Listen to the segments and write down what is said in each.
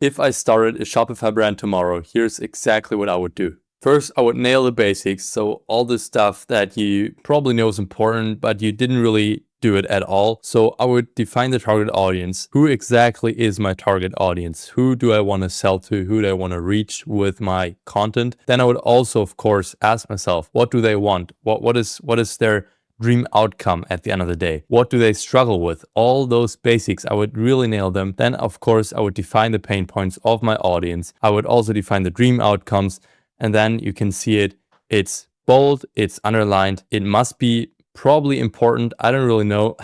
If I started a Shopify brand tomorrow, here's exactly what I would do. First, I would nail the basics. So all the stuff that you probably know is important, but you didn't really do it at all. So I would define the target audience. Who exactly is my target audience? Who do I want to sell to? Who do I want to reach with my content? Then I would also, of course, ask myself, what do they want? What is their dream outcome at the end of the day? What do they struggle with? All those basics, I would really nail them. Then, of course, I would define the pain points of my audience. I would also define the dream outcomes. And then you can see it. It's bold, it's underlined. It must be probably important. I don't really know.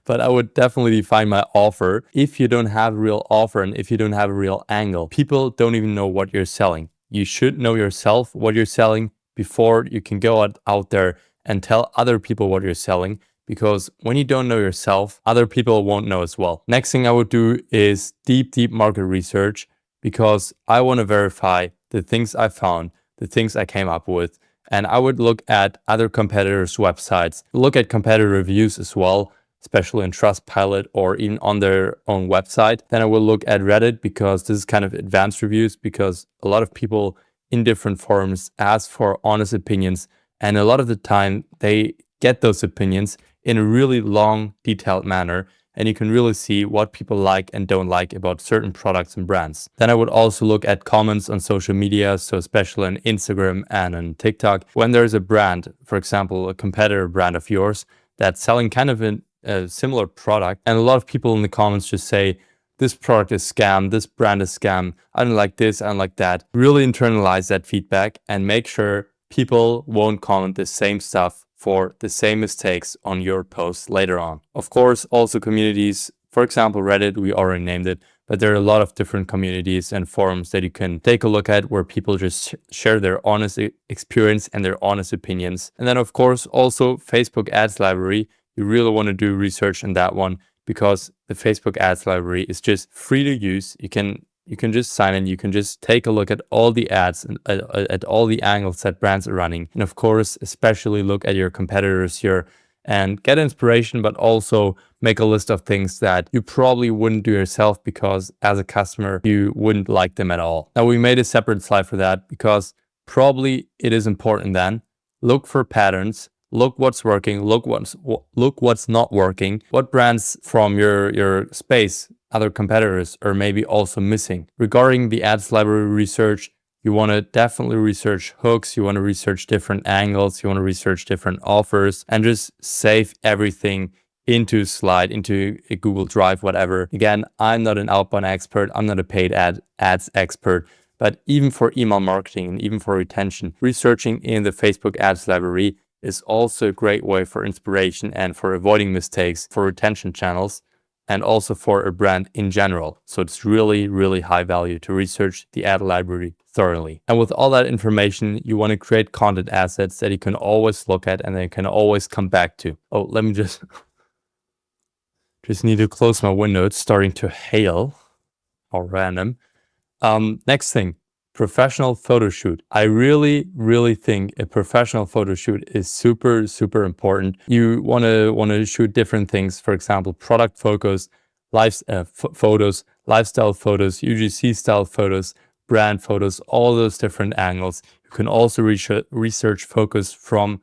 But I would definitely define my offer. If you don't have a real offer and if you don't have a real angle, people don't even know what you're selling. You should know yourself what you're selling before you can go out there and tell other people what you're selling, because when you don't know yourself, other people won't know as well. Next thing I would do is deep market research, because I want to verify the things I found, the things I came up with. And I would look at other competitors' websites, look at competitor reviews as well, especially in Trustpilot or even on their own website. Then I will look at Reddit, because this is kind of advanced reviews, because a lot of people in different forums ask for honest opinions. And a lot of the time they get those opinions in a really long, detailed manner. And you can really see what people like and don't like about certain products and brands. Then I would also look at comments on social media, so especially on Instagram and on TikTok. When there's a brand, for example, a competitor brand of yours, that's selling kind of a similar product, and a lot of people in the comments just say, this product is scam, this brand is scam, I don't like this, I don't like that. Really internalize that feedback and make sure people won't comment the same stuff for the same mistakes on your posts later on. Of course, also communities, for example, Reddit, we already named it, but there are a lot of different communities and forums that you can take a look at where people just share their honest experience and their honest opinions. And then, of course, also Facebook ads library. You really want to do research in that one, because the Facebook ads library is just free to use. You can just sign in. You can just take a look at all the ads and at all the angles that brands are running. And of course, especially look at your competitors here and get inspiration, but also make a list of things that you probably wouldn't do yourself, because as a customer, you wouldn't like them at all. Now, we made a separate slide for that, because probably it is important then. Look for patterns. Look what's working, look what's not working, what brands from your space, other competitors, are maybe also missing. Regarding the ads library research, you want to definitely research hooks, you want to research different angles, you want to research different offers, and just save everything into a slide, into a Google Drive, whatever. Again, I'm not an outbound expert, I'm not a paid ads expert, but even for email marketing and even for retention, researching in the Facebook ads library is also a great way for inspiration and for avoiding mistakes for retention channels, and also for a brand in general. So it's really, really high value to research the ad library thoroughly. And with all that information, you want to create content assets that you can always look at and then you can always come back to. Oh, let me just need to close my window. It's starting to hail. How random. Next thing. Professional photo shoot. I really think a professional photo shoot is super important. You want to shoot different things. For example, product photos, photos, lifestyle photos, UGC style photos, brand photos, all those different angles. You can also research photos from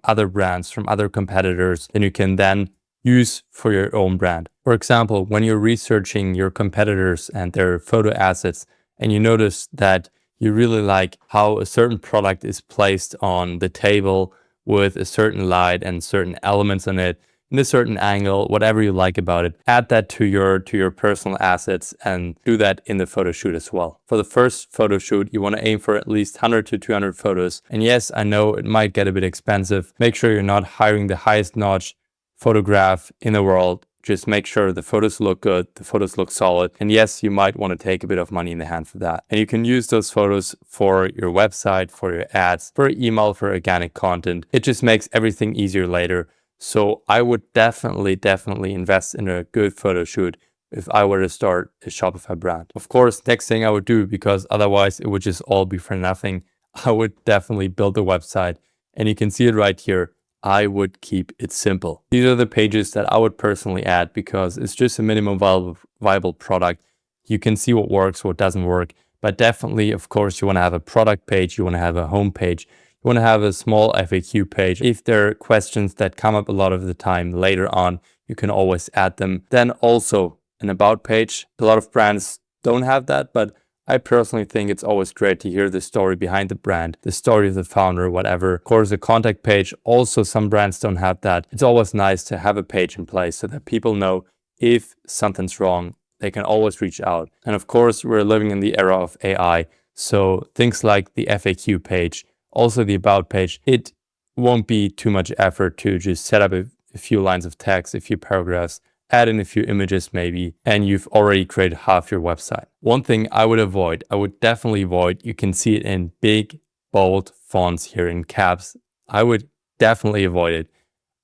other brands, from other competitors, and you can then use for your own brand. For example, when you're researching your competitors and their photo assets, and you notice that you really like how a certain product is placed on the table with a certain light and certain elements on it, in a certain angle, whatever you like about it, add that to your personal assets and do that in the photo shoot as well. For the first photo shoot, you want to aim for at least 100 to 200 photos. And yes, I know it might get a bit expensive. Make sure you're not hiring the highest notch photograph in the world. Just make sure the photos look good, the photos look solid. And yes, you might want to take a bit of money in the hand for that. And you can use those photos for your website, for your ads, for email, for organic content. It just makes everything easier later. So I would definitely invest in a good photo shoot if I were to start a Shopify brand. Of course, next thing I would do, because otherwise it would just all be for nothing, I would definitely build a website. And you can see it right here. I would keep it simple. These are the pages that I would personally add, because it's just a minimum viable product. You can see what works, what doesn't work. But definitely, of course, you want to have a product page, you want to have a home page, you want to have a small FAQ page. If there are questions that come up a lot of the time later on, you can always add them. Then also an about page. A lot of brands don't have that, but I personally think it's always great to hear the story behind the brand, the story of the founder, whatever. Of course, a contact page. Also, some brands don't have that. It's always nice to have a page in place so that people know if something's wrong, they can always reach out. And of course, we're living in the era of AI. So things like the FAQ page, also the about page, it won't be too much effort to just set up a few lines of text, a few paragraphs, add in a few images maybe, and you've already created half your website. One thing I would definitely avoid, you can see it in big, bold fonts here in caps. I would definitely avoid it.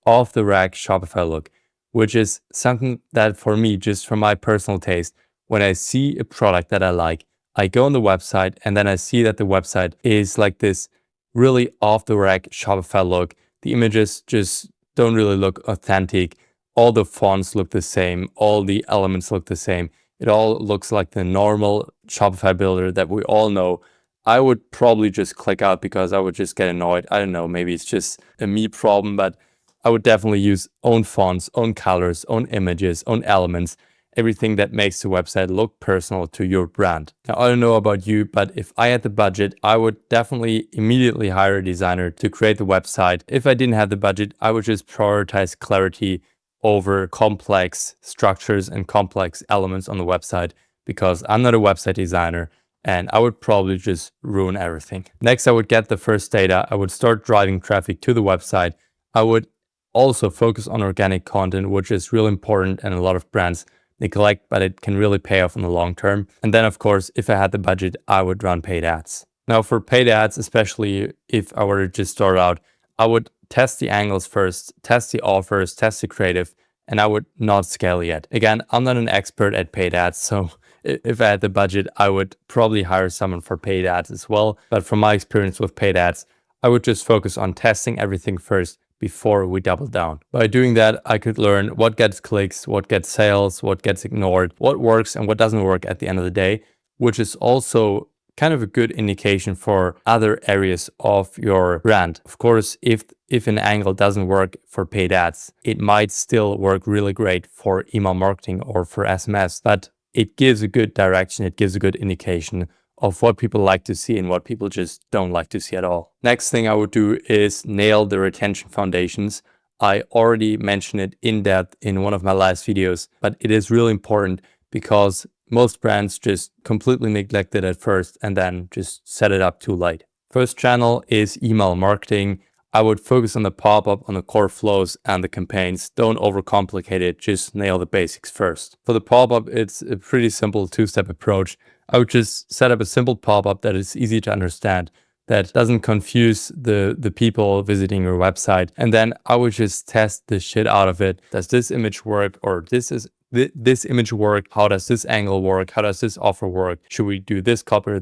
Off the rack Shopify look, which is something that for me, just from my personal taste, when I see a product that I like, I go on the website and then I see that the website is like this really off the rack Shopify look. The images just don't really look authentic. All the fonts look the same. All the elements look the same. It all looks like the normal Shopify builder that we all know. I would probably just click out because I would just get annoyed. I don't know, maybe it's just a me problem, but I would definitely use own fonts, own colors, own images, own elements, everything that makes the website look personal to your brand. Now, I don't know about you, but if I had the budget, I would definitely immediately hire a designer to create the website. If I didn't have the budget, I would just prioritize clarity over complex structures and complex elements on the website because I'm not a website designer and I would probably just ruin everything. Next, I would get the first data. I would start driving traffic to the website. I would also focus on organic content, which is really important and a lot of brands neglect, but it can really pay off in the long term. And then, of course, if I had the budget, I would run paid ads. Now, for paid ads, especially if I were to just start out, I would test the angles first, test the offers, test the creative, and I would not scale yet. Again, I'm not an expert at paid ads, so if I had the budget, I would probably hire someone for paid ads as well. But from my experience with paid ads, I would just focus on testing everything first before we double down. By doing that, I could learn what gets clicks, what gets sales, what gets ignored, what works and what doesn't work at the end of the day, which is also kind of a good indication for other areas of your brand. Of course, if an angle doesn't work for paid ads, it might still work really great for email marketing or for SMS, but it gives a good direction, it gives a good indication of what people like to see and what people just don't like to see at all. Next thing I would do is nail the retention foundations. I already mentioned it in depth in one of my last videos, but it is really important because most brands just completely neglect it at first and then just set it up too late. First channel is email marketing. I would focus on the pop-up, on the core flows and the campaigns. Don't overcomplicate it, just nail the basics first. For the pop-up, it's a pretty simple two-step approach. I would just set up a simple pop-up that is easy to understand, that doesn't confuse the people visiting your website. And then I would just test the shit out of it. Does this image work? Or this image work? How does this angle work? How does this offer work? Should we do this copy,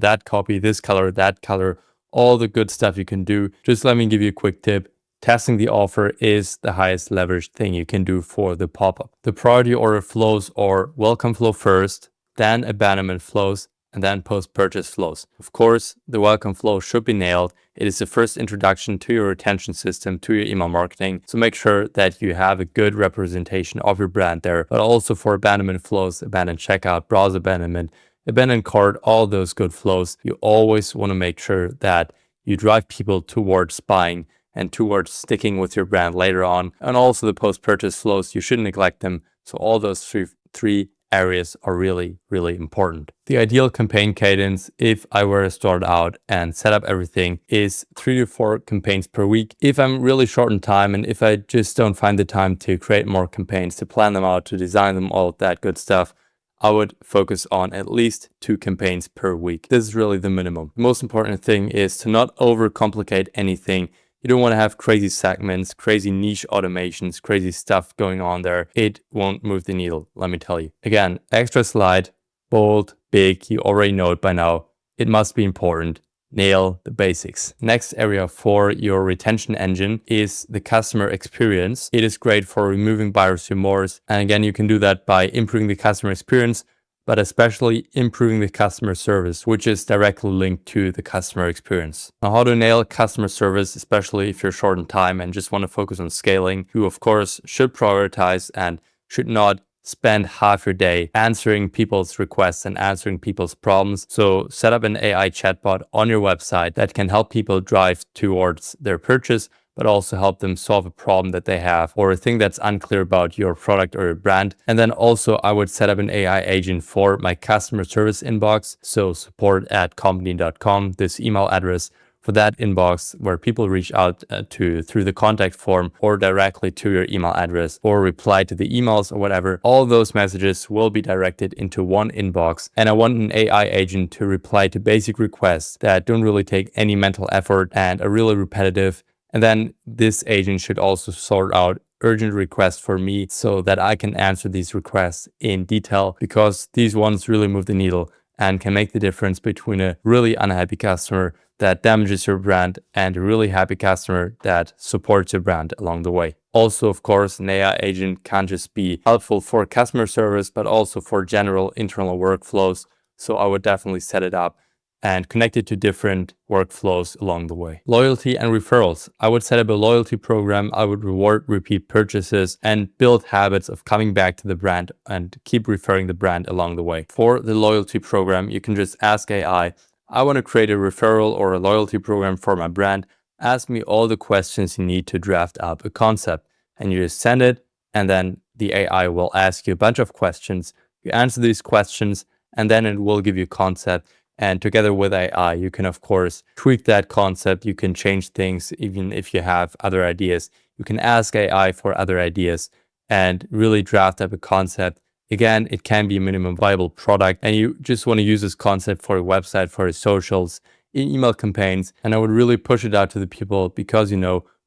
this color, that color? All the good stuff you can do. Just let me give you a quick tip. Testing the offer is the highest leverage thing you can do for the pop-up. The priority order flows or welcome flow first, then abandonment flows, and then post-purchase flows. Of course, the welcome flow should be nailed. It is the first introduction to your retention system, to your email marketing. So make sure that you have a good representation of your brand there. But also for abandonment flows, abandoned checkout, browse abandonment, abandoned cart, all those good flows, you always want to make sure that you drive people towards buying and towards sticking with your brand later on. And also the post-purchase flows, you shouldn't neglect them. So all those three areas are really, really important. The ideal campaign cadence, if I were to start out and set up everything, is 3 to 4 campaigns per week. If I'm really short on time and if I just don't find the time to create more campaigns, to plan them out, to design them, all of that good stuff, I would focus on at least 2 campaigns per week. This is really the minimum. The most important thing is to not overcomplicate anything. You don't want to have crazy segments, crazy niche automations, crazy stuff going on there. It won't move the needle, let me tell you. Again, extra slide, bold, big, you already know it by now. It must be important. Nail the basics. Next area for your retention engine is the customer experience. It is great for removing buyer's remorse. And again, you can do that by improving the customer experience, but especially improving the customer service, which is directly linked to the customer experience. Now, how to nail customer service, especially if you're short on time and just want to focus on scaling, you of course should prioritize and should not spend half your day answering people's requests and answering people's problems. So set up an AI chatbot on your website that can help people drive towards their purchase, but also help them solve a problem that they have or a thing that's unclear about your product or your brand. And then also I would set up an AI agent for my customer service inbox. So support@company.com, this email address for that inbox where people reach out to through the contact form or directly to your email address or reply to the emails or whatever. All those messages will be directed into one inbox. And I want an AI agent to reply to basic requests that don't really take any mental effort and are really repetitive. And then this agent should also sort out urgent requests for me so that I can answer these requests in detail, because these ones really move the needle and can make the difference between a really unhappy customer that damages your brand and a really happy customer that supports your brand along the way. Also, of course, an AI agent can't just be helpful for customer service, but also for general internal workflows. So I would definitely set it up and connect it to different workflows along the way. Loyalty and referrals. I would set up a loyalty program. I would reward repeat purchases and build habits of coming back to the brand and keep referring the brand along the way. For the loyalty program, you can just ask AI, I want to create a referral or a loyalty program for my brand. Ask me all the questions you need to draft up a concept. And you just send it, and then the AI will ask you a bunch of questions. You answer these questions, and then it will give you a concept. And together with AI, you can, of course, tweak that concept. You can change things, even if you have other ideas. You can ask AI for other ideas and really draft up a concept. Again, it can be a minimum viable product, and you just want to use this concept for your website, for your socials, in email campaigns. And I would really push it out to the people, because,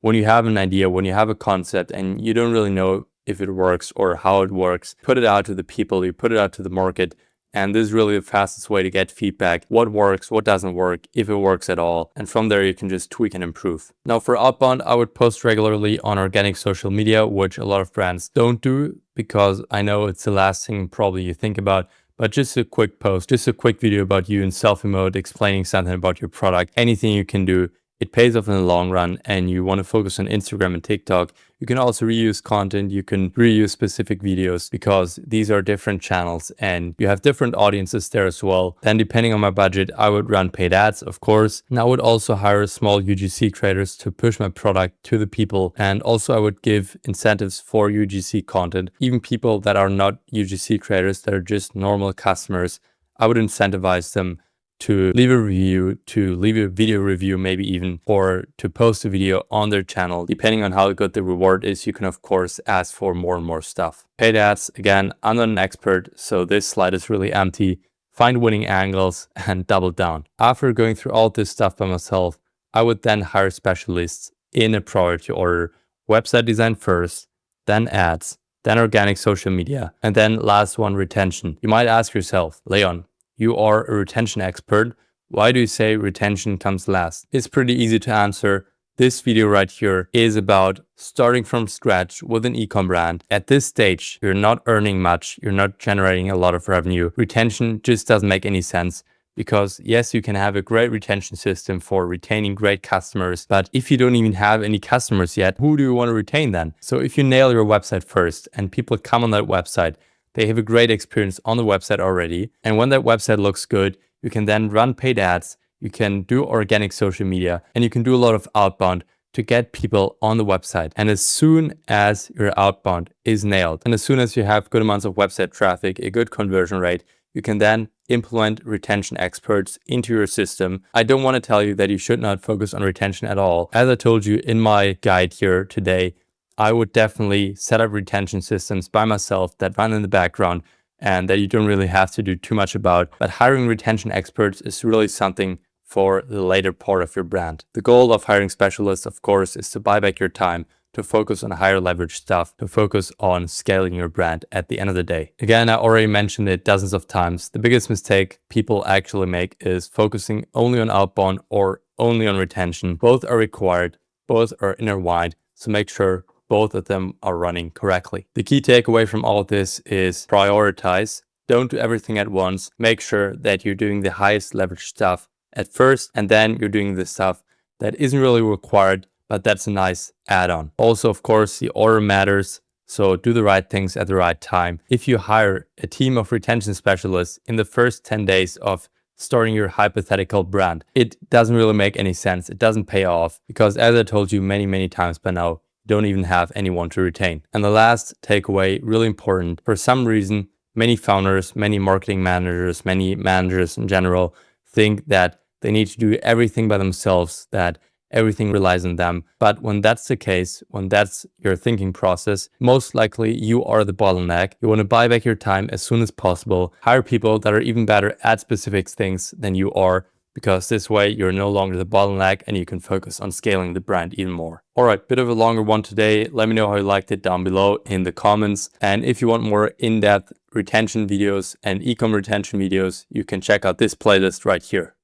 when you have an idea, when you have a concept and you don't really know if it works or how it works, put it out to the people, you put it out to the market. And this is really the fastest way to get feedback. What works, what doesn't work, if it works at all. And from there, you can just tweak and improve. Now for outbound, I would post regularly on organic social media, which a lot of brands don't do, because I know it's the last thing probably you think about. But just a quick post, just a quick video about you in selfie mode, explaining something about your product, anything you can do. It pays off in the long run, and you want to focus on Instagram and TikTok. You can also reuse content. You can reuse specific videos, because these are different channels and you have different audiences there as well. Then depending on my budget, I would run paid ads, of course. And I would also hire small UGC creators to push my product to the people. And also I would give incentives for UGC content. Even people that are not UGC creators, that are just normal customers, I would incentivize them to leave a review, to leave a video review maybe even, or to post a video on their channel. Depending on how good the reward is, you can of course ask for more and more stuff. Paid ads, again, I'm not an expert, so this slide is really empty. Find winning angles and double down. After going through all this stuff by myself, I would then hire specialists in a priority order. Website design first, then ads, then organic social media, and then last one, retention. You might ask yourself, Leon, you are a retention expert. Why do you say retention comes last? It's pretty easy to answer. This video right here is about starting from scratch with an e-com brand. At this stage, you're not earning much. You're not generating a lot of revenue. Retention just doesn't make any sense, because yes, you can have a great retention system for retaining great customers, but if you don't even have any customers yet, who do you want to retain then? So if you nail your website first and people come on that website, they have a great experience on the website already. And when that website looks good, you can then run paid ads, you can do organic social media, and you can do a lot of outbound to get people on the website. And as soon as your outbound is nailed, and as soon as you have good amounts of website traffic, a good conversion rate, you can then implement retention experts into your system. I don't want to tell you that you should not focus on retention at all. As I told you in my guide here today, I would definitely set up retention systems by myself that run in the background and that you don't really have to do too much about. But hiring retention experts is really something for the later part of your brand. The goal of hiring specialists, of course, is to buy back your time, to focus on higher leverage stuff, to focus on scaling your brand at the end of the day. Again, I already mentioned it dozens of times. The biggest mistake people actually make is focusing only on outbound or only on retention. Both are required, both are intertwined, so make sure both of them are running correctly. The key takeaway from all of this is prioritize. Don't do everything at once. Make sure that you're doing the highest leverage stuff at first, and then you're doing the stuff that isn't really required, but that's a nice add-on. Also, of course, the order matters. So do the right things at the right time. If you hire a team of retention specialists in the first 10 days of starting your hypothetical brand, it doesn't really make any sense. It doesn't pay off because, as I told you many times by now, you don't even have anyone to retain. And the last takeaway, really important, for some reason, many founders, many marketing managers, many managers in general think that they need to do everything by themselves, that everything relies on them. But when that's the case, when that's your thinking process, most likely you are the bottleneck. You want to buy back your time as soon as possible, hire people that are even better at specific things than you are, because this way you're no longer the bottleneck and you can focus on scaling the brand even more. All right, bit of a longer one today. Let me know how you liked it down below in the comments. And if you want more in-depth retention videos and e-com retention videos, you can check out this playlist right here.